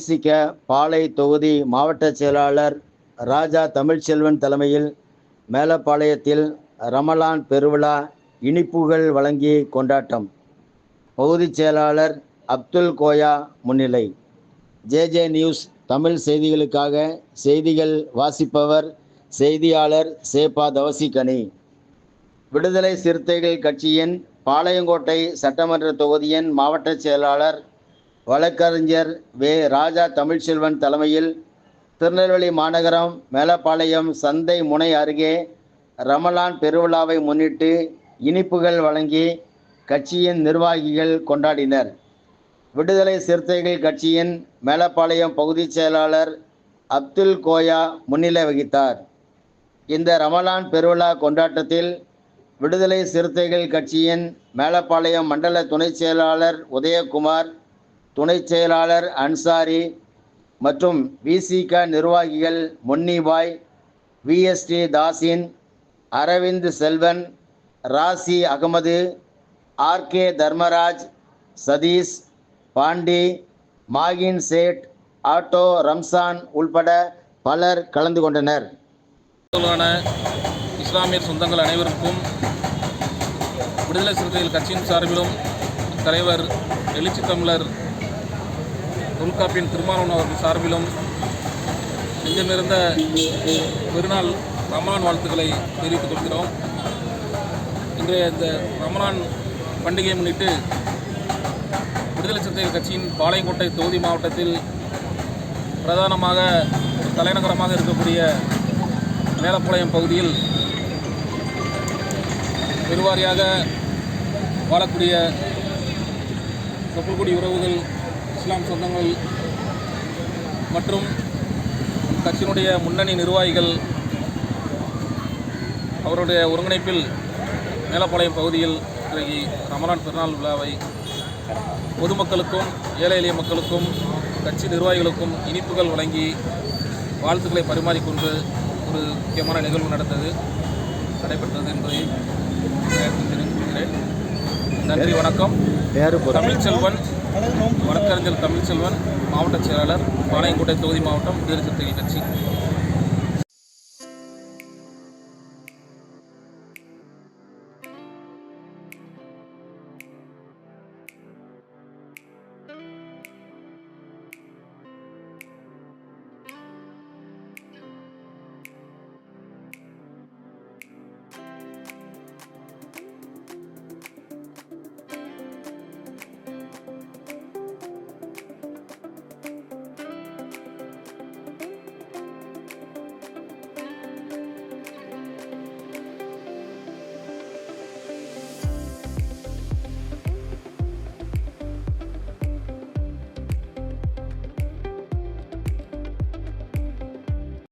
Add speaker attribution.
Speaker 1: விசிக பாளை தொகுதி மாவட்ட செயலாளர் ராஜா தமிழ்ச்செல்வன் தலைமையில் மேலப்பாளையத்தில் ரமலான் பெருவிழா இனிப்புகள் வழங்கி கொண்டாட்டம். பகுதி செயலாளர் அப்துல் கோயா முன்னிலை. ஜே நியூஸ் தமிழ் செய்திகளுக்காக செய்திகள் வாசிப்பவர் செய்தியாளர் சேபா தவசிகனி. விடுதலை சிறுத்தைகள் கட்சியின் பாளையங்கோட்டை சட்டமன்ற தொகுதியின் மாவட்ட செயலாளர் வழக்கறிஞர் வே. ராஜா தமிழ்ச்செல்வன் தலைமையில் திருநெல்வேலி மாநகரம் மேலப்பாளையம் சந்தை முனை அருகே ரமலான் பெருவிழாவை முன்னிட்டு இனிப்புகள் வழங்கி கட்சியின் நிர்வாகிகள் கொண்டாடினர். விடுதலை சிறுத்தைகள் கட்சியின் மேலப்பாளையம் பகுதி செயலாளர் அப்துல் கோயா முன்னிலை வகித்தார். இந்த ரமலான் பெருவிழா கொண்டாட்டத்தில் விடுதலை சிறுத்தைகள் கட்சியின் மேலப்பாளையம் மண்டல துணை செயலாளர் உதயகுமார், துணை செயலாளர் அன்சாரி மற்றும் விசிக நிர்வாகிகள் முன்னிபாய், விஎஸ்டி தாசின், அரவிந்த் செல்வன், ராசி அகமது, ஆர்கே தர்மராஜ், சதீஷ், பாண்டி, மாகின் சேட், ஆட்டோ ரம்சான் உள்பட பலர் கலந்து கொண்டனர்.
Speaker 2: இஸ்லாமிய சொந்தங்கள் அனைவருக்கும் விடுதலை சிறுத்தைகள் கட்சியின் சார்பிலும் தலைவர் எழுச்சி தமிழர் தொல்காப்பியன் திருமாவளவன் அவர்கள் சார்பிலும் நெஞ்சமிருந்த பெருநாள் ரமலான் வாழ்த்துக்களை தெரிவித்துக் கொள்கிறோம். இன்றைய இந்த ரமலான் பண்டிகையை முன்னிட்டு விடுதலை சிறுத்தைகள் கட்சியின் பாளையங்கோட்டை தொகுதி மாவட்டத்தில் பிரதானமாக தலைநகரமாக இருக்கக்கூடிய மேலப்பாளையம் பகுதியில் பெருவாரியாக வாழக்கூடிய தொப்புள்குடி உறவுகள், இஸ்லாம் சொந்தங்கள் மற்றும் கட்சியினுடைய முன்னணி நிர்வாகிகள் அவருடைய ஒருங்கிணைப்பில் மேலப்பாளையம் பகுதியில் இன்றைக்கு ரமலான் பெருநாள் விழாவை பொதுமக்களுக்கும் ஏழை எளிய மக்களுக்கும் கட்சி நிர்வாகிகளுக்கும் இனிப்புகள் வழங்கி வாழ்த்துக்களை பரிமாறிக்கொண்டு ஒரு முக்கியமான நிகழ்வு நடைபெற்றது என்பதை தெரிவிக்கிறேன். நன்றி, வணக்கம். தமிழ்ச்செல்வன், வழக்கறிஞர் தமிழ்ச்செல்வன், மாவட்ட செயலாளர், பாளையங்கோட்டை தொகுதி மாவட்டம், விடுதலை சிறுத்தைகள் கட்சி.